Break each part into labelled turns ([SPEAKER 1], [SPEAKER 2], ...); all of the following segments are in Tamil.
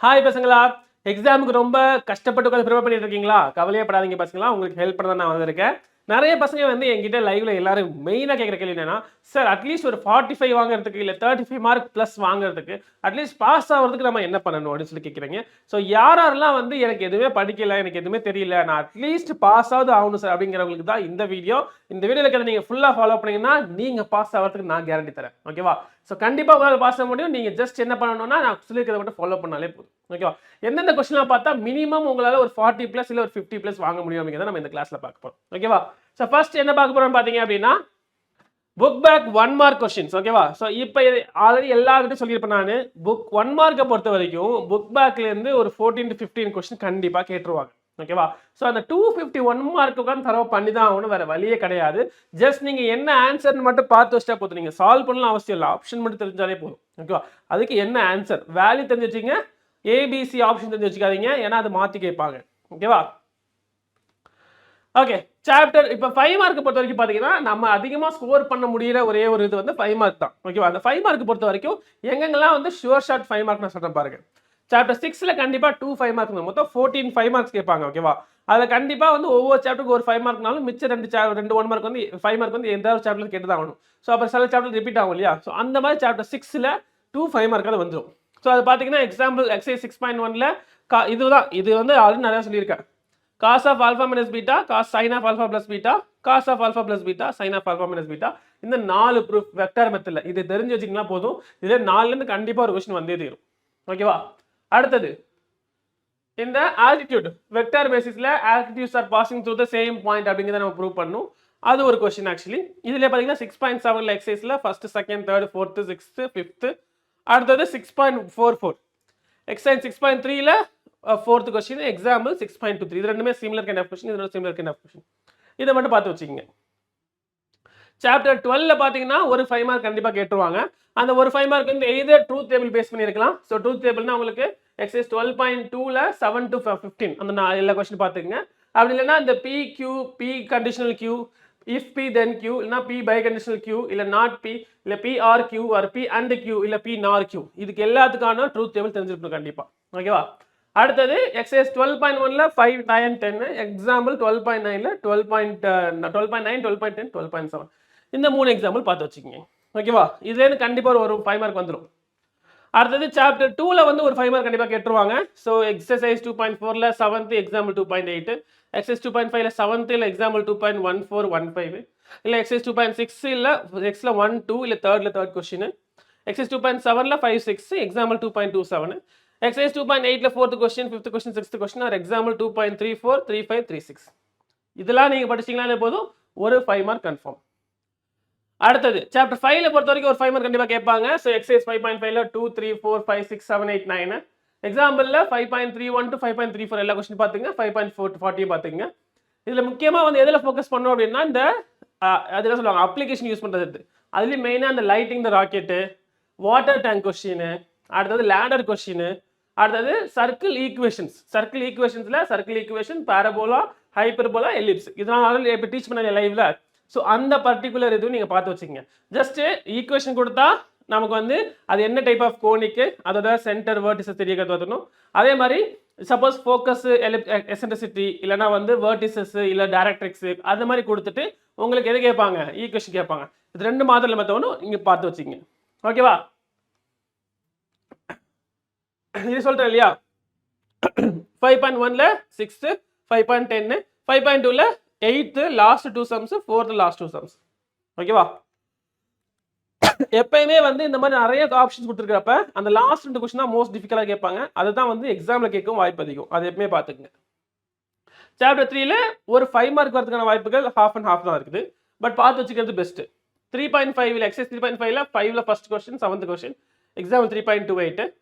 [SPEAKER 1] ஹாய் பசங்களா, எக்ஸாமுக்கு ரொம்ப கஷ்டப்பட்டு உட்காந்து ப்ரிப்பேர் பண்ணிட்டு இருக்கீங்களா? கவலையே படாதீங்க பசங்களா, உங்களுக்கு ஹெல்ப் பண்ண தான் நான் வந்திருக்கேன். நிறைய பசங்க வந்து என்கிட்ட லைவ்ல எல்லாரும் மெயினா கேட்குற கேள்வி என்னன்னா, சார் அட்லீஸ்ட் ஒரு 45 வாங்குறதுக்கு இல்ல 35 மார்க் பிளஸ் வாங்குறதுக்கு அட்லீஸ்ட் பாஸ் ஆகுறதுக்கு நம்ம என்ன பண்ணணும் அப்படின்னு சொல்லி கேட்குறீங்க. ஸோ யாரெல்லாம் வந்து எனக்கு எதுவுமே படிக்கல, எனக்கு எதுவுமே தெரியல, நான் அட்லீஸ்ட் பாஸ் ஆகணும் சார் அப்படிங்கிறவங்களுக்கு தான் இந்த வீடியோ. இந்த வீடியோல இருக்கிறத நீங்க ஃபுல்லா ஃபாலோ பண்ணீங்கன்னா நீங்க பாஸ் ஆகிறதுக்கு நான் கேரண்டி தரேன். ஓகேவா? ஸோ கண்டிப்பா உங்களால பாஸ் ஆக முடியும். நீங்க ஜஸ்ட் என்ன பண்ணணும்னா நான் சொல்லியிருக்கிறத மட்டும் ஃபாலோ பண்ணாலே போதும். ஓகேவா? எந்தெந்த கொஸ்டின்லாம் பார்த்தா மினிமம் உங்களால ஒரு 40 பிளஸ் இல்ல ஒரு 50 பிளஸ் வாங்க முடியும் அப்படிங்கிறத நம்ம இந்த கிளாஸ்ல பார்க்க போறோம். ஓகேவா? ஸோ ஃபர்ஸ்ட் என்ன பார்க்க போறோம்னு பார்த்தீங்க அப்படின்னா புக் பேக் 1 மார்க் கொஸ்டின்ஸ். ஓகேவா? ஸோ இப்போ ஆல்ரெடி எல்லாருக்கிட்டும் சொல்லியிருப்பேன் நான், புக் 1 மார்க்கை பொறுத்த வரைக்கும் புக் பேக்ல இருந்து ஒரு 14 to 15 கொஸ்டின் கண்டிப்பா கேட்டுருவாங்க. ஓகேவா? ஸோ அந்த 251 மார்க் உட்காந்து தரவு பண்ணி தான் ஆகணும், வேற வழியே கிடையாது. ஜஸ்ட் நீங்க என்ன ஆன்சர்னு மட்டும் பார்த்து வச்சா போதும், நீங்க சால்வ் பண்ணலாம் அவசியம் இல்லை, ஆப்ஷன் மட்டும் தெரிஞ்சாலே போதும். ஓகேவா? அதுக்கு என்ன ஆன்சர் வேல்யூ தெரிஞ்சு வச்சுங்க, ஏபிசி ஆப்ஷன் தெரிஞ்சு வச்சுக்காதீங்க, ஏன்னா அது மாத்தி கேட்பாங்க. ஓகேவா? ஓகே, சாப்டர் இப்போ 5 மார்க் பொறுத்த வரைக்கும் பார்த்தீங்கன்னா நம்ம அதிகமாக ஸ்கோர் பண்ண முடியிற ஒரே ஒரு இது வந்து 5 மார்க் தான். ஓகேவா? அந்த 5 மார்க் பொறுத்த வரைக்கும் எங்கெங்கெல்லாம் வந்து ஷுவர் ஷாட் 5 மார்க் நான் சொல்றேன் பாருங்க. சாப்டர் 6ல கண்டிப்பா 2 5 மார்க், மொத்தம் 14 5 மார்க்ஸ் கேட்பாங்க. ஓகேவா? அதில் கண்டிப்பா வந்து ஒவ்வொரு சாப்டருக்கு ஒரு 5 மார்க்னாலும் மிச்சம் ரெண்டு 1 மார்க் வந்து 5 மார்க் வந்து எந்த ஒரு சாப்டர் கேட்டு தான் ஆகணும். ஸோ அப்போ சில சாப்டர் ரிப்பீட் ஆகும் இல்லையா? ஸோ அந்த மாதிரி சாப்டர் 6ல 2 5 மார்க் அது வந்துடும். ஸோ அது பார்த்தீங்கன்னா எக்ஸாம்பிள் எக்ஸைஸ் 6.1ல இதுதான், இது வந்து ஆல்ரெடி நிறையா சொல்லியிருக்கேன். cos of alpha minus beta, cos sin of alpha plus beta, cos of alpha plus beta, sin of alpha minus beta. இந்த 4 ப்ரூஃப் வெக்டர் மெத்தட்ல இது தெரிஞ்சு வச்சிங்கன்னா போதும். இதுல 4ல இருந்து கண்டிப்பா ஒரு क्वेश्चन வந்தே தீரும். ஓகேவா? அடுத்தது இந்த altitude வெக்டர் பேசிஸ்ல altitudes are passing through the same point அப்படிங்கறத நம்ம ப்ரூவ் பண்ணனும். அது ஒரு क्वेश्चन ஆக்சுவலி. இதுல பாத்தீங்கன்னா 6.7ல எக்ஸசைஸ்ல first second third fourth sixth fifth, அடுத்தது 6.44 எக்ஸசைஸ் 6.3ல fourth question example 6.23. இது ரெண்டுமே similar kind of question, இது similar kind of question. இதை மட்டும் பார்த்து வச்சுக்கோங்க. சாப்டர் 12ல பாத்தீங்கன்னா ஒரு 5 மார்க் கண்டிப்பா கேட்டுருவாங்க. அந்த ஒரு 5 மார்க் வந்து either ட்ரூத் டேபிள் பேஸ் பண்ணி இருக்கலாம். ஸோ ட்ரூத் டேபிள்னா உங்களுக்கு எக்ஸசைஸ் 12.2ல 7 to 15 அந்த எல்லா கொஸ்டின் பார்த்துக்கங்க. அப்படி இல்லைன்னா இந்த P Q, P conditional Q, if P then Q, இல்லைனா பி பை கண்டிஷனல் கியூ, இல்லை நாட் பி, இல்லை P or Q, or P and Q, இல்லை பி நார் கியூ, இதுக்கு எல்லாத்துக்கான ட்ரூத் டேபிள் தெரிஞ்சிருக்கணும் கண்டிப்பா. ஓகேவா? அடுத்தது எக்ஸசைஸ் 12.1ல 5 9 10, எக்ஸாம்பிள் 12.9ல 12.9 12.10 12.7, இந்த 3 எக்ஸாம்பிள் பார்த்து வச்சுக்கோங்க. ஓகேவா? இதுலேருந்து கண்டிப்பாக ஒரு 5 மார்க் வந்துடும். அடுத்தது சாப்டர் 2ல வந்து ஒரு 5 மார்க் கண்டிப்பாக கேட்டுருவாங்க. ஸோ எக்ஸசைஸ் 2.4ல 7th எக்ஸாம்பிள் 2.8, எக்ஸசைஸ் 2.5ல 7th இல்லை எக்ஸாம்பிள் 2.1415, இல்லை எக்ஸசைஸ் 2.6 இல்லை எக்ஸில் 1 2 இல்லை தேர்ட்ல தேர்ட் கொஸ்டின், எக்ஸசைஸ் 2.7ல 5 6 எக்ஸாம்பிள் 2.27, exercise 2.8ல 4th question 5th question 6th question, or example 2.34 35 36. இதெல்லாம் நீங்க படிச்சீங்கனாலே போதும், ஒரு 5 மார்க் கன்ஃபார்ம். அடுத்தது சாப்டர் 5ல பொறுத்த வரைக்கும் ஒரு 5 மார்க் கண்டிப்பா கேட்பாங்க. சோ எக்ஸசைஸ் 5.5ல 2 3 4 5 6 7 8 9, எக்ஸாம்பிள்ல 5.31 to 5.34 எல்லா क्वेश्चन பாத்துங்க, 5.4 to 40 பாத்துங்க. இதுல முக்கியமா வந்து எதுல ஃபோக்கஸ் பண்ணனும் அப்படினா இந்த அதெல்லாம் சொல்லுவாங்க அப்ளிகேஷன் யூஸ் பண்றது. அதுல மெயினா அந்த lighting the rocket, water tank question, அடுத்தது லேடர் क्वेश्चन, அடுத்தது சர்க்கிள் ஈக்குவேஷன்ஸ். சர்க்கிள் ஈக்குவேஷன்ஸ்ல circle equation, parabola, hyperbola, ellipse, இதெல்லாம் இப்ப டீச் பண்ணல லைவ்ல. சோ அந்த பர்టిక్యులர் இதுவும் நீங்க பார்த்து வச்சுக்கங்க. ஜஸ்ட் ஈக்குவேஷன் கொடுத்தா நமக்கு வந்து அது என்ன டைப் ஆஃப் கோனிக், அதோட சென்டர் வெர்டிசஸ் தெரியறது வரணும். அதே மாதிரி சப்போஸ் ஃபோக்கஸ், எசென்ட்ரிசிட்டி, இல்லனா வந்து வெர்டிசஸ் இல்ல டைரக்ட்ரிக்ஸ், அது மாதிரி கொடுத்துட்டு உங்களுக்கு எது கேட்பாங்க, ஈக்குவேஷன் கேட்பாங்க. இது ரெண்டு மாதிரில மெத்தடும் இங்க பார்த்து வச்சுக்கங்க. ஓகேவா? இது சொல்றேன் இல்லையா? 5.1ல 6th, 5.10, 5.2ல 8th last 2 sums, 4th last 2 sums. ஓகேவா? எப்பயுமே வந்து இந்த மாதிரி நிறைய ஆப்ஷன்ஸ் கொடுத்துருக்கிறப்ப அந்த லாஸ்ட் 2 क्वेश्चन தான் மோஸ்ட் டிஃபிகல்ட்டா கேட்பாங்க. அதுதான் வந்து எக்ஸாம்ல கேட்கும் வாய்ப்பு அதிகம். அது எப்பவுமே பாத்துக்கங்க. சாப்டர் 3ல ஒரு 5 மார்க் வரதுக்கான வாய்ப்புகள் half and half தான் இருக்குது. பட் பார்த்து வச்சுக்கிறது பெஸ்ட். 3.5ல எக்ஸசைஸ் 3.5ல 5ல first question 7th question, example 3.28,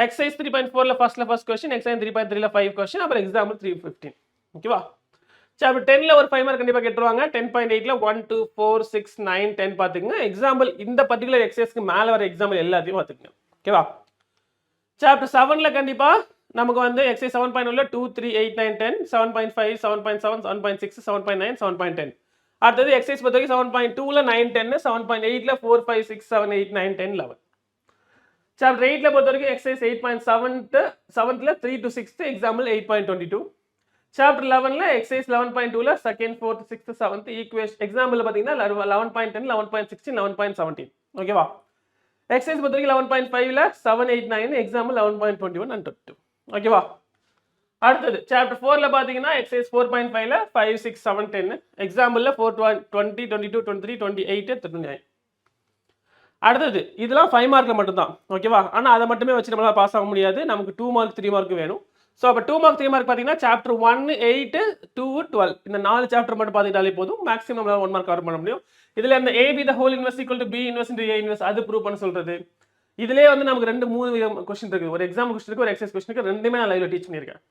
[SPEAKER 1] exercise 3.4ல first question, exercise 3.3ல 5 question, அப்புறம் example 3.15. ஓகேவா? சாப்டர் 10ல ஒரு 5 மார்க் கண்டிப்பா கேட்டுருவாங்க. 10.8ல 1 2 4 6 9 10 பாத்துங்க. எக்ஸாம்பிள் இந்த பர்టిక్యులர் எக்ஸசைஸ்க்கு மேல வர எக்ஸாம்பிள் எல்லாத்தையும் பாத்துங்க. ஓகேவா? சாப்டர் 7ல கண்டிப்பா நமக்கு வந்து எக்ஸசைஸ் 7.1ல 2 3 8 9 10, 7.5 7.7 7.6 7.9 7.10. அடுத்தது எக்ஸசைஸ் பொறுத்தவரைக்கும் 7.2ல 9 10, 7.8ல 4 5 6 7 8 9 10 11. சாப்டர் 8ல பொறுத்த வரைக்கும் எக்ஸசைஸ் 8.7ல 3 to 6th எக்ஸாம்பிள் 8.22. சாப்டர் 11ல எக்ஸசைஸ் 11.2ல second, fourth, sixth, seventh equation example பார்த்தீங்கன்னா 11.10, 11.16, 11.17. ஓகேவா? எக்ஸசைஸ் பொறுத்த வரைக்கும் 11.5ல 7, 8, 9 எக்ஸாம்பிள் 11.21 and 22. ஓகேவா? அடுத்தது சாப்டர் 4ல பார்த்தீங்கன்னா எக்ஸசைஸ் 4.5ல 5, 6, 7, 10 எக்ஸாம்பிள்ல 4, 20, 22, 23, 28, 39. அடுத்தது இதெல்லாம் 5 மார்க்ல மட்டும்தான். ஓகேவா? ஆனால் அதை மட்டுமே வச்சு நம்மளால பாஸ் ஆக முடியாது. நமக்கு 2 மார்க் 3 மார்க் வேணும். ஸோ அப்போ 2 மார்க் 3 மார்க் பார்த்தீங்கன்னா சாப்டர் 1, 8, 2, 12 இந்த 4 சாப்டர் மட்டும் பார்த்துக்கிட்டாலே போதும். மேக்ஸிமம் நம்மளால 1 மார்க் கவர் பண்ண முடியும். இதில் இந்த AB the whole inverse equal to B inverse into A inverse அது ப்ரூவ் பண்ண சொல்றது. இதுலேயே வந்து நமக்கு 2-3 கொஸ்டின் இருக்குது. ஒரு எக்ஸாம் கொஸ்டினுக்கு ஒரு எக்ஸசைஸ் கொஸ்டினுக்கு ரெண்டுமே நான் லைவ்ல டீச் பண்ணியிருக்கேன்.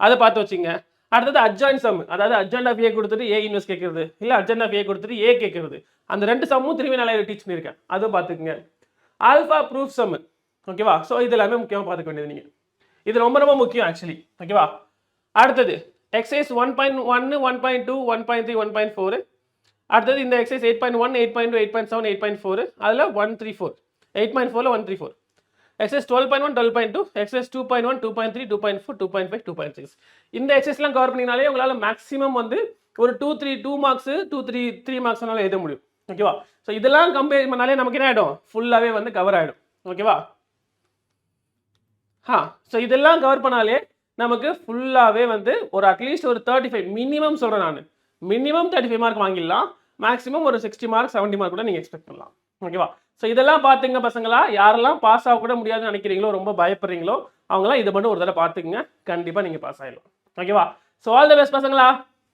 [SPEAKER 1] அதை பார்த்து வச்சுங்க. அடுத்தது அட்ஜாயின் சம், அதாவது அட்ஜாண்ட் ஆஃப் ஏ கொடுத்துட்டு ஏ இன்வெர்ஸ் கேட்கறது, இல்லை அட்ஜாண்ட் ஆஃப் ஏ கொடுத்துட்டு ஏ கேட்கறது. அந்த 2 சம்மும் திரும்பி நான் லைவ்ல டீச் பண்ணியிருக்கேன். அதுவும் பார்த்துக்குங்க. Alpha proof sum. ஓகேவா? ஸோ இது எல்லாமே முக்கியமாக பார்த்துக்க வேண்டியது நீங்கள். இது ரொம்ப ரொம்ப முக்கியம் ஆக்சுவலி. ஓகேவா? அடுத்தது எக்ஸசைஸ் 1.1, 1.2, 1.3, 1.4. அடுத்தது இந்த எக்ஸசைஸ் 8.1, 8.2, 8.7, 8.4 அதில் 134. 8.4ல 134. Exercise 12.1, 12.2, exercise 2.1, 2.3, 2.4, 2.5, 2.6. இந்த எக்ஸசைஸ்லாம் கவர் பண்ணினாலே உங்களால் மேக்ஸிமம் வந்து ஒரு 2 மார்க்ஸ் 3 மார்க்ஸ்னால எழுத முடியும். ஓகேவா? ஸோ இதெல்லாம் கம்பேர் பண்ணாலே நமக்கு என்ன ஆகிடும், ஃபுல்லாகவே வந்து கவர் ஆகிடும். ஓகேவா? ஸோ இதெல்லாம் கவர் பண்ணாலே நமக்கு ஃபுல்லாகவே வந்து ஒரு அட்லீஸ்ட் ஒரு 35 மினிமம் சொல்கிறேன் நான், மினிமம் 35 மார்க் வாங்கிடலாம். மேக்ஸிமம் ஒரு 60 மார்க் 70 மார்க் கூட நீங்கள் எக்ஸ்பெக்ட் பண்ணலாம். ஓகேவா? ஸோ இதெல்லாம் பார்த்துங்க பசங்களா. யாரெல்லாம் பாஸ் ஆக கூட முடியாதுன்னு நினைக்கிறீங்களோ, ரொம்ப பயப்படுறீங்களோ, அவங்களாம் இதை மட்டும் ஒரு தடவை பார்த்துக்குங்க. கண்டிப்பாக நீங்கள் பாஸ் ஆகிடலாம். ஓகேவா? ஸோ ஆல் த பெஸ்ட் பசங்களா.